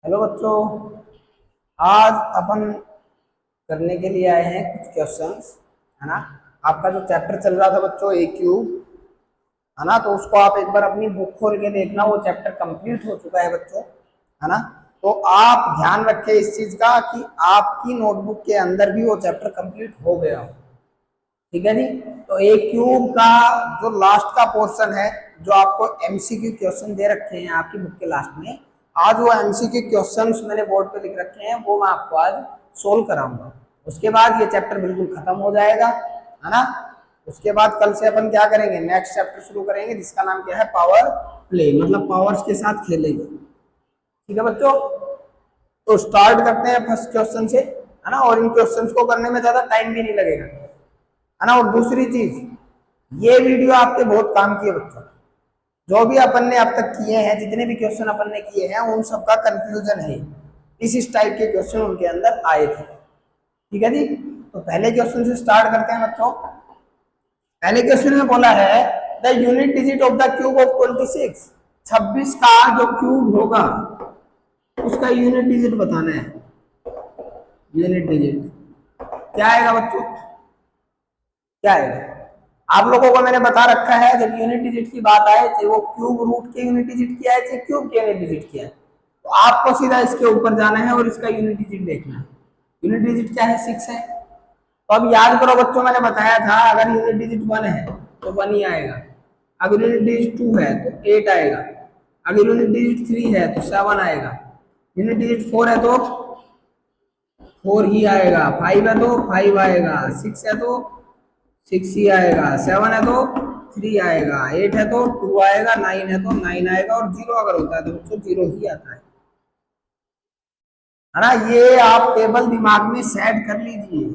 Hello बच्चों। आज अपन करने के लिए आए हैं कुछ क्वेश्चंस, है ना। आपका जो चैप्टर चल रहा था बच्चों ए क्यूब, है ना, तो उसको आप एक बार अपनी बुक खोल के देखना। वो चैप्टर कंप्लीट हो चुका है बच्चों, है ना। तो आप ध्यान रखें इस चीज का कि आपकी नोटबुक के अंदर भी वो चैप्टर कंप्लीट हो गया हो। ठीक है जी। तो ए क्यूब का जो लास्ट का पोर्शन है, जो आपको एमसीक्यू क्वेश्चन दे रखे हैं आपकी बुक के लास्ट में, आज वो एमसीक्यू क्वेश्चंस मैंने बोर्ड पे लिख रखे हैं, वो मैं आपको आज सोल्व कराऊंगा। उसके बाद ये चैप्टर बिल्कुल खत्म हो जाएगा, है ना। उसके बाद कल से अपन क्या करेंगे, नेक्स्ट चैप्टर शुरू करेंगे जिसका नाम क्या है, पावर प्ले, मतलब पावर्स के साथ खेलेंगे। ठीक है बच्चों। तो स्टार्ट करते हैं फर्स्ट क्वेश्चन से, है ना। और इन क्वेश्चंस को करने में ज्यादा टाइम भी नहीं लगेगा, है ना। और दूसरी चीज, ये वीडियो आपके बहुत काम की है बच्चों। जो भी अपन ने अब तक किए हैं, जितने भी क्वेश्चन अपन ने किए हैं, उन सबका कंक्लूजन है इस टाइप के क्वेश्चन उनके अंदर आए थे। ठीक है जी। तो पहले क्वेश्चन से स्टार्ट करते हैं बच्चों। पहले क्वेश्चन में बोला है the unit digit of the cube of 26, 26 का जो क्यूब होगा उसका यूनिट डिजिट बताना है। यूनिट डिजिट क्या आएगा बच्चों, क्या है। आप लोगों को मैंने बता रखा है, जब यूनिट डिजिट की बात आए, चाहे वो क्यूब रूट के यूनिट डिजिट किया है, चाहे क्यूब के यूनिट डिजिट किया है, तो आपको सीधा इसके ऊपर जाना है और इसका यूनिट डिजिट देखना है। यूनिट डिजिट क्या है, 6 है। तो अब याद करो बच्चों, मैंने बताया था अगर यूनिट डिजिट 1 है तो 1 ही आएगा, अगर यूनिट डिजिट 2 है तो 8 आएगा, अगर यूनिट डिजिट 3 है तो 7 आएगा, यूनिट डिजिट 4 है तो 4 ही आएगा, 5 है तो 5 आएगा, 6 है तो 6 ही आएगा, 7 है तो 3 आएगा, 8 है तो 2 आएगा, 9 है तो 9 आएगा, और 0 अगर होता है तो बच्चों 0 ही आता है ना। ये आप टेबल दिमाग में सेट कर लीजिए।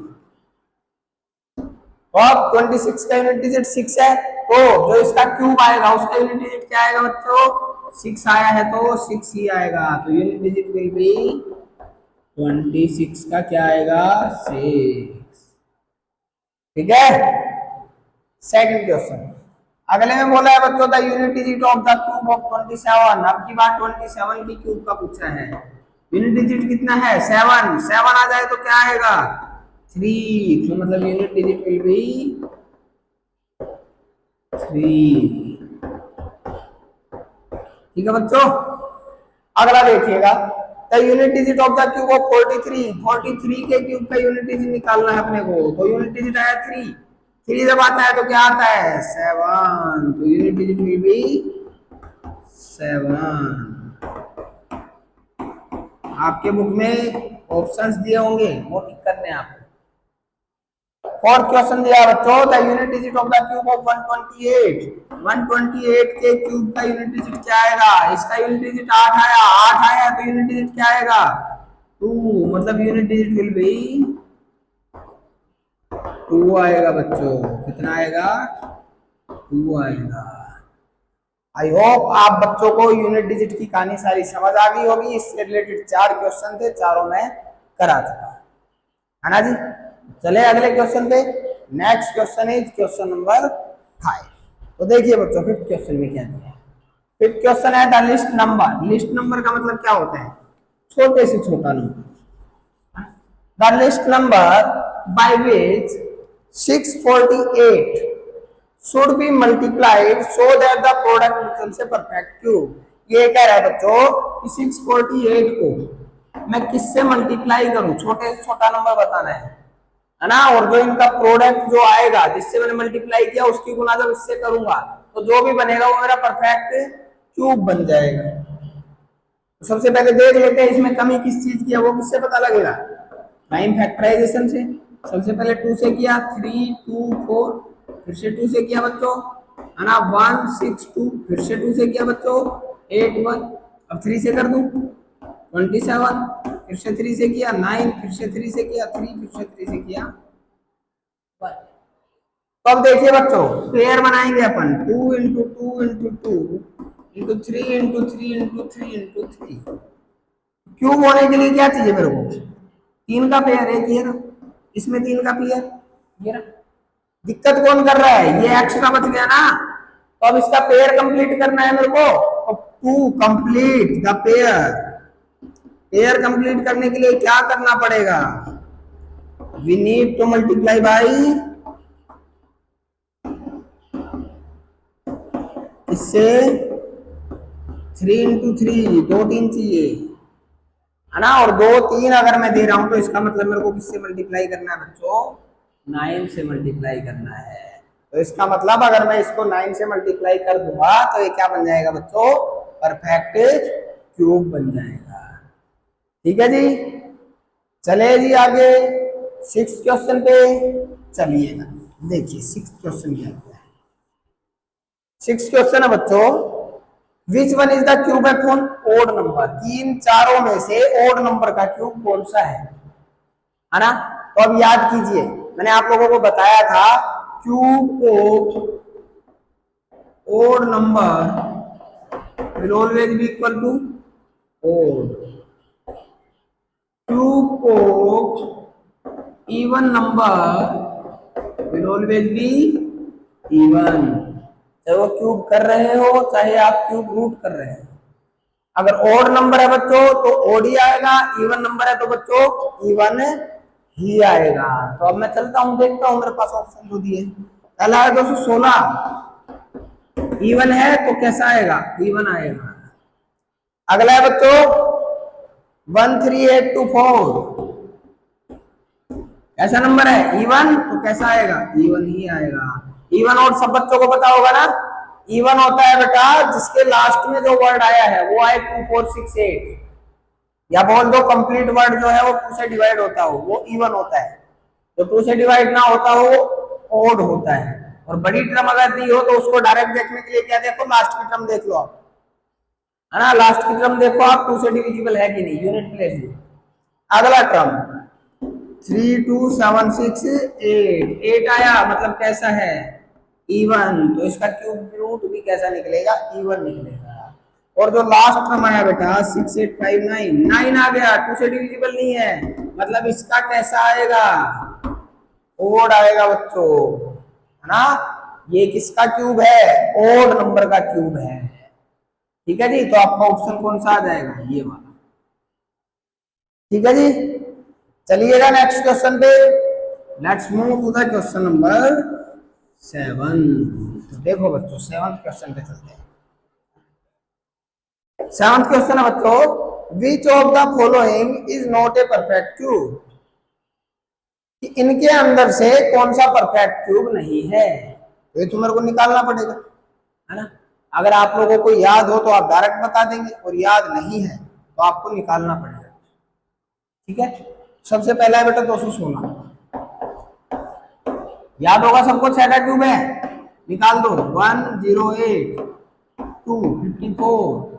तो अब 26 का यूनिट डिजिट 6 है, तो जो इसका क्यूब आएगा उसका यूनिट डिजिट क्या आएगा बच्चों, 6 आया है तो 6 ही आएगा, तो यूनिट डिजिट विल बी 26 का क्या आएगा, 6। ठीक है। सेकंड क्वेश्चन, अगले में बोला है बच्चों the unit digit of the cube of 27। अब की बात 27 की क्यूब का पूछा है। यूनिट डिजिट कितना है, 7। 7 आ जाए तो क्या आएगा, 3। तो मतलब यूनिट डिजिट विल बी 3। ठीक है बच्चों। अगला देखिएगा, the unit digit of the cube of 43। 43 के क्यूब का यूनिट डिजिट निकालना है अपने को, तो यूनिट डिजिट आया 3। 3 जब आता है तो क्या आता है, 7। तो यूनिट डिजिट विल बी 7। आपके बुक में ऑप्शंस दिए होंगे, वो टिक करने हैं आपको। फोर्थ क्वेश्चन दिया बच्चों, the unit digit of the cube of 128। 128 के क्यूब का यूनिट डिजिट क्या आएगा, इसका यूनिट डिजिट 8 आया, 8 आया तो यूनिट डिजिट क्या आएगा, 2। मतलब यूनिट डिजिट विल बी 2 आएगा बच्चों। कितना आएगा, 2 आएगा। आई होप आप बच्चों को यूनिट डिजिट की कहानी सारी समझ आ गई होगी। इससे रिलेटेड 4 क्वेश्चन थे, चारों में करा चुका, है ना जी। चले अगले क्वेश्चन पे। Next question is question number 5। तो देखिए बच्चों, फिफ्थ क्वेश्चन में क्या दिया है। फिफ्थ क्वेश्चन है the list number. List number का मतलब क्या होता है, छोटे से छोटा number. The list number by which 648 should be multiplied so that the product becomes a perfect cube। ये कह रहा है बच्चों कि 648 को मैं किससे मल्टीप्लाई करूं, छोटे से छोटा नंबर बताना है ना। और जो इनका प्रोडक्ट जो आएगा, जिससे मैंने मल्टीप्लाई किया, उसकी गुना जब इससे करूंगा तो जो भी बनेगा वो मेरा परफेक्ट क्यूब बन जाएगा। तो सबसे पहले देख लेते हैं इसमें कमी किस चीज की है, वो किससे पता लगेगा, टाइम फैक्टराइजेशन से। सबसे पहले 2 से किया, 3 2 4, फिर से 2 से किया बच्चों, है ना, 1 6 2, फिर से 2 से किया बच्चों, 8 1। अब 3 से कर दूं 27, फिर से 3 से किया 9, फिर से 3 से किया 3, फिर से 3 से किया 1। तो अब देखिए बच्चों, पेयर बनाएंगे अपन, 2 into 2 into 2 into 3 into 3 into 3 into 3। Cube होने के लिए क्या चाहिए मेरे को, 3 का पेयर है, ये ना, इसमें 3 का पेयर, ये ना। दिक्कत कौन कर रहा है, ये एक्स्ट्रा बच गया ना, तो अब इसका पेयर कंप्लीट करना है मेरे को। तो 2 complete the pair, pair complete करने के लिए क्या करना पड़ेगा? We need to multiply by इससे 3 × 3, 2 3 चाहिए, है ना। और 2 3 अगर मैं दे रहा हूं तो इसका मतलब मेरे को किससे मल्टीप्लाई करना है बच्चों? 9 से मल्टीप्लाई करना है। तो इसका मतलब अगर मैं इसको 9 से मल्टीप्लाई कर दूंगा तो ये क्या बन जाएगा बच्चों? परफेक्ट क्यूब बन जाएगा। ठीक है जी, चले जी आगे 6th क्वेश्चन पे चलिएगा। देखिए 6th क्वेश्चन क्या है। 6th क्वेश्चन है बच्चों, which one is the cube of an odd number? तीन चारों में से ओड नंबर का क्यूब कौन सा है ना। तो अब याद कीजिए, मैंने आप लोगों को बताया था cube of odd number will always be equal to odd, cube of even number will always be even. चाहे वो क्यूब कर रहे हो चाहे आप क्यूब रूट कर रहे हो, अगर ओड नंबर है बच्चों तो ओड ही आएगा, इवन नंबर है तो बच्चों इवन ही आएगा। तो अब मैं चलता हूं, देखता हूं मेरे पास ऑप्शन जो दिए। पहला है 216, इवन है तो कैसा आएगा? इवन आएगा। अगला है बच्चों 13824, ऐसा नंबर है इवन तो कैसा आएगा? इवन ही आएगा। इवन और सब बच्चों को पता होगा ना, इवन होता है बेटा जिसके लास्ट में जो वर्ड आया है वो आए 2468, या बोल दो कंप्लीट वर्ड जो है वो 2 से डिवाइड होता हो वो इवन होता है, जो 2 से डिवाइड ना होता हो ओड होता है। और बड़ी टर्म अगर दी हो तो उसको डायरेक्ट देखने के लिए क्या देखो? लास्ट की टर्म देख लो आप, है ना। लास्ट की टर्म देखो आप 2 से डिविजिबल है कि नहीं, यूनिट प्लेस लो। अगला टर्म 32768, 8 आया मतलब कैसा है? इवन। तो इसका क्यूब रूट भी कैसा निकलेगा? इवन निकलेगा। और जो लास्ट टर्म आया बेटा 6859, 9 आ गया, 2 से डिविजिबल नहीं है, मतलब इसका कैसा आएगा? ओड आएगा बच्चों, है ना। ये किसका क्यूब है? ओड नंबर का क्यूब है। ठीक है जी, तो आपका ऑप्शन कौन सा आ जाएगा? ये वाला। ठीक है जी, चलिएगा नेक्स्ट क्वेश्चन पे। Let's move to the question number 7। तो देखो बच्चों 7th क्वेश्चन पे चलते हैं। 7th क्वेश्चन है बच्चों, which of the following is not a perfect cube? इनके अंदर से कौन सा परफेक्ट क्यूब नहीं है? तो ये तुम्हारे को निकालना पड़ेगा, है ना। अगर आप लोगों को याद हो तो आप डायरेक्ट बता देंगे, और याद नहीं है तो आपको निकालना पड़ेगा। ठीक है, सबसे पहला है बेटा 216, याद होगा सबको, 6 का क्यूब है, निकाल दो। 108 2 54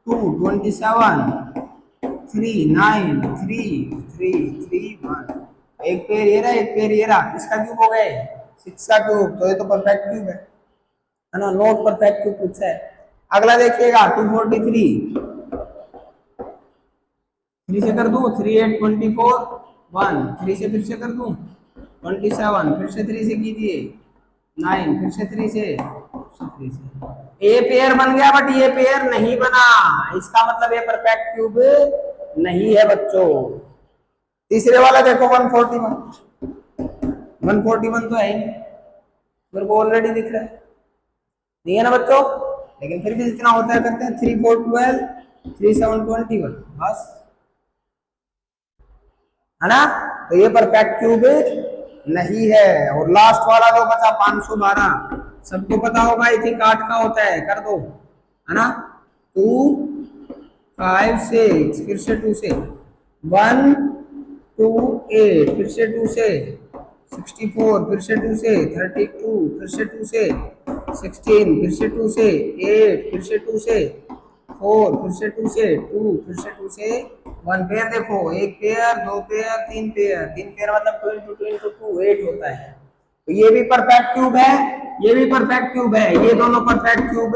2 27 3 9 3 3 3 1। एक पेयर ये रहा, एक पेयर ये रहा, किसका क्यूब हो गए? 6 का क्यूब। तो ये तो परफेक्ट क्यूब है ना, नॉट परफेक्ट क्यूब पूछा है। अगला देखिएगा 243, 3 से कर दूं, 3 8 24 1, 3 से फिर से कर दूं 27, फिर से 3 से कीजिए 9, फिर से 3 से 3 से। ए पेयर बन गया, बट ये पेयर नहीं बना, इसका मतलब ये परफेक्ट क्यूब नहीं है बच्चों। तीसरे वाला देखो 141, 141 तो है ही नहीं, मेरे को ऑलरेडी दिख रहा है, नहीं है ना बच्चों। लेकिन फिर भी जितना होता है करते हैं, 3 4 12 3 7 21, बस, है ना। तो ये परफेक्ट क्यूब नहीं है। और लास्ट वाला जो बचा 512, सबको पता होगा, आई थिंक 8 का होता है, कर दो, है ना। 2 5 6, फिर से 2 से 1 2 8, फिर से 2 से 64, फिर से 2 से 32, फिर से 2 से 16, फिर से 2 से 8, फिर से 2 से 4, फिर से 2 से 2, फिर से 2 से 1 पेयर। देखो, एक पेयर, दो पेयर, तीन पेयर, तीन पेयर मतलब 2 × 2 × 2 8 होता है। तो ये भी परफेक्ट क्यूब है, ये भी परफेक्ट क्यूब है, ये दोनों परफेक्ट क्यूब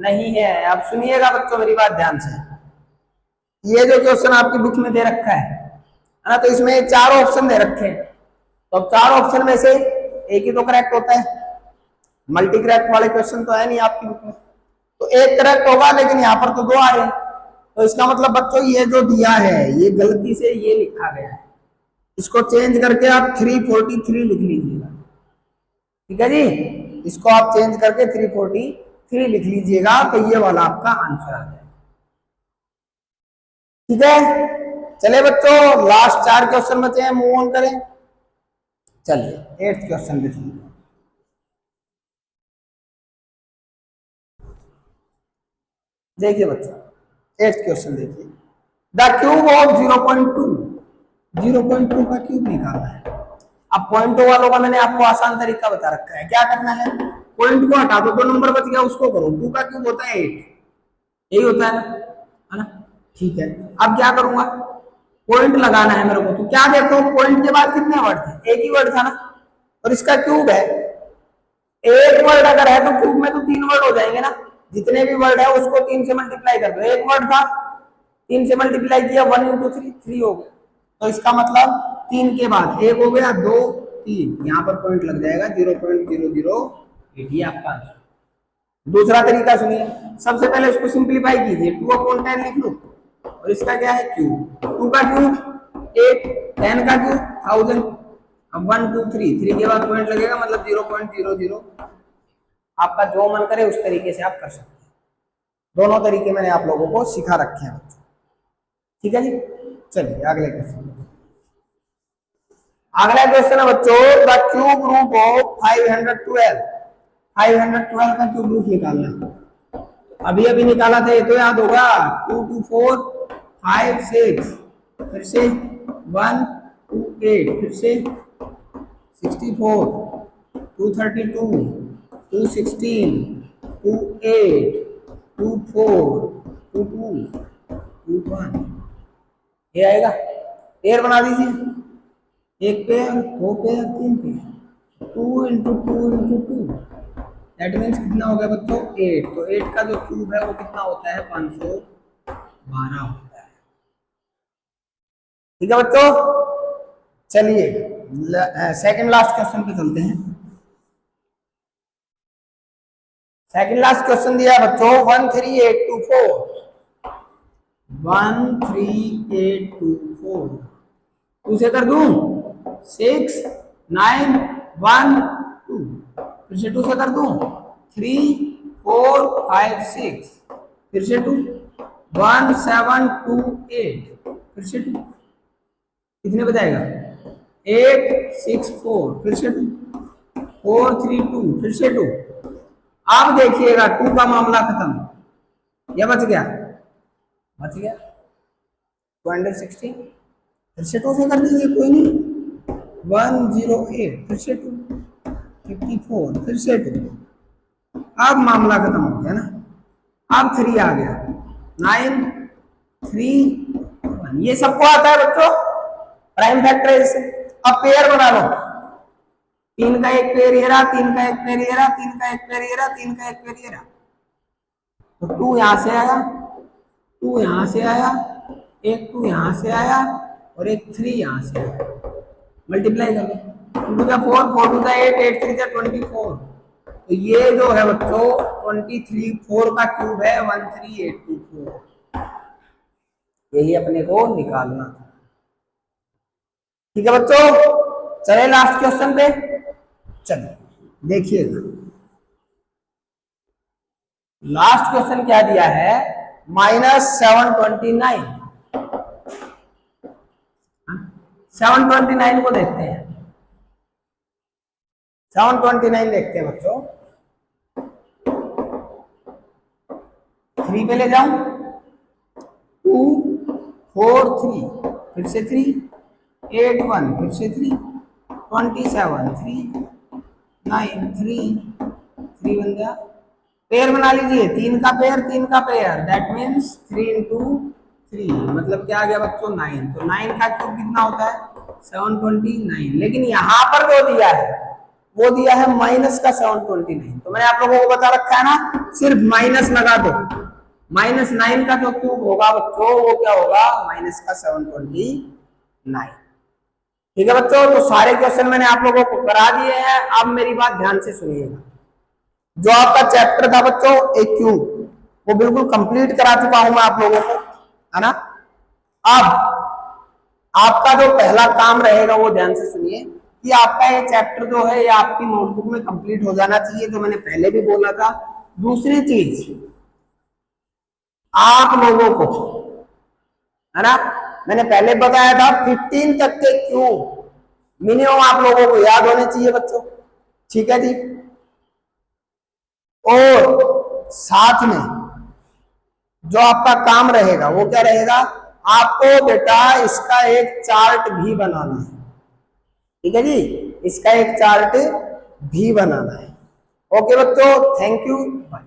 नहीं है। अब सुनिएगा बच्चों मेरी बात ध्यान से, ये जो क्वेश्चन आपकी बुक में दे रखा है ना, तो इसमें 4 ऑप्शन दे रखे हैं। तो अब 4 ऑप्शन में से एक ही तो करेक्ट होता है, मल्टी करेक्ट वाले क्वेश्चन तो है नहीं आपकी बुक में, तो एक करेक्ट होगा, लेकिन यहाँ पर तो 2 आ रहे हैं, तो इसका मतलब बच्चों ये जो दिया है ये गलती से ये लिखा गया है, इसको चेंज करके आप 343 लिख लीजिएगा। ठीक है जी, इसको आप चेंज करके 343 लिख लीजिएगा, तो ये वाला आपका आंसर आ जाएगा। ठीक है, चले बच्चों लास्ट 4 क्वेश्चन बचे हैं, मूव ऑन करें। चलिए 8th क्वेश्चन पे चलते हैं। देखिए बच्चों 8th क्वेश्चन देखिए, द क्यूब ऑफ 0.2, 0.2 का क्यूब निकालना है। अब पॉइंट वालों का मैंने आपको आसान तरीका बता रखा है, क्या करना है, पॉइंट को हटा दो, 2 नंबर बच गया उसको करो। 2 का क्यूब होता है 8, यही होता है ना। ठीक है, अब क्या करूंगा, पॉइंट लगाना है मेरे को, तो क्या देखो पॉइंट के बाद कितने वर्ड थे, एक ही वर्ड था ना, और इसका क्यूब है, एक वर्ड अगर है तो क्यूब में तो 3 वर्ड हो जाएंगे ना, जितने भी वर्ड है उसको 3 से मल्टीप्लाई कर दो। एक वर्ड था, 3 से मल्टीप्लाई किया, 1 into 3, 3 हो गया। तो इसका मतलब 3 के बाद 1 हो गया, 2 3, यहाँ पर पॉइंट लग जाएगा 0.008, ये आपका आंसर। दूसरा तरीका सुनिए, सबसे पहले उसको सिंप्लीफाई कीजिए, 2/10 लिख लो, और इसका क्या है क्यूब, 2 का क्यूब 8, 10 का क्यूब 1000। अब 1 2 3 के बाद पॉइंट लगेगा, मतलब 0.00। आपका जो मन करे उस तरीके से आप कर सकते हैं, दोनों तरीके मैंने आप लोगों को सिखा रखे हैं बच्चों। ठीक है जी, चलिए अगले क्वेश्चन। अगला क्वेश्चन है बच्चों, द क्यूब रूट ऑफ 512, 512 का क्यूब रूट निकालना है। अभी अभी निकाला था, ये तो याद होगा, 2 2 4 5 6, फिर से 1 2 8, फिर से 64 232 216 28 24 22 21, ये आएगा। पेयर बना दीजिए, एक pair, 2 pair, 3 pair, 2 into 2 into 2, that means कितना हो गया बच्चों 8। तो 8 का जो क्यूब है वो कितना होता है, 512 होता है। ठीक है बच्चों, चलिए सेकंड लास्ट क्वेश्चन पे चलते हैं। सेकंड लास्ट क्वेश्चन दिया है बच्चों 13824, 13824, 2 से कर दूं 6 9 1 2, फिर से 2 से कर दूं 3 4 5 6, फिर से 2 1 7 2 8, फिर से 2, कितने बजाएगा 8 6 4, फिर से 2 4 3 2, फिर से 2। अब देखिएगा 2 का मामला खत्म, यह बच गया 216, फिर से 2 से कर दीजिए, कोई नहीं, 108, फिर से 2 54, फिर से 2। अब मामला खत्म हो गया ना। अब 3 आ गया, 9 3 1, ये सबको आता है बच्चों प्राइम फैक्टराइज से। अब पेयर बना लो, 3 का एक पेयर ये रहा, 3 का एक पेयर ये रहा, 3 का एक पेयर ये रहा, 3 का एक पेयर ये रहा। तो 2 यहां से आया, 2 यहां से आया, एक 2 यहां से आया, और एक 3 यहां से आया। मल्टीप्लाई कर लो, 2 का 4 4 2 का 8 8 3 का 24। तो ये जो है बच्चों 23 4 का क्यूब है 13824, यही अपने को निकालना था। ठीक है बच्चों, चले लास्ट क्वेश्चन पे। चलिए देखिएगा, लास्ट क्वेश्चन क्या दिया है, -729, 729 को देखते हैं, 729 देखते हैं बच्चों। 3 पे ले जाऊं, 2 4 3, फिर से 3 8 1, फिर से 3 27 3 9 3 3 बन गया। पेयर बना लीजिए, 3 का पेयर 3 का पेयर, दैट मीन्स 3 into 3, मतलब क्या आ गया बच्चों 9। तो 9 का क्यूब कितना होता है 729, लेकिन यहां पर जो दिया है वो दिया है माइनस का 729। तो मैंने आप लोगों को बता रखा है ना, सिर्फ माइनस लगा दो, -9 का जो क्यूब होगा बच्चों वो क्या होगा, माइनस का 729। ठीक है बच्चों, तो सारे क्वेश्चन मैंने आप लोगों को करा दिए हैं। अब मेरी बात ध्यान से सुनिएगा, जो आपका चैप्टर था बच्चों एक क्यूब, वो बिल्कुल कंप्लीट करा चुका हूं मैं आप लोगों को। है ना। अब आपका जो पहला काम रहेगा वो ध्यान से सुनिए कि आपका ये चैप्टर जो है ये आपकी नोटबुक में कंप्लीट हो जाना चाहिए, जो मैंने पहले भी बोला था। दूसरी चीज, आप लोगों को, है ना, मैंने पहले बताया था 15 तक के क्यों मिनिमम आप लोगों को याद होने चाहिए बच्चों, ठीक है जी। और साथ में जो आपका काम रहेगा वो क्या रहेगा, आपको बेटा इसका एक चार्ट भी बनाना है, ठीक है जी, इसका एक चार्ट भी बनाना है। ओके बच्चों, थैंक यू, बाय।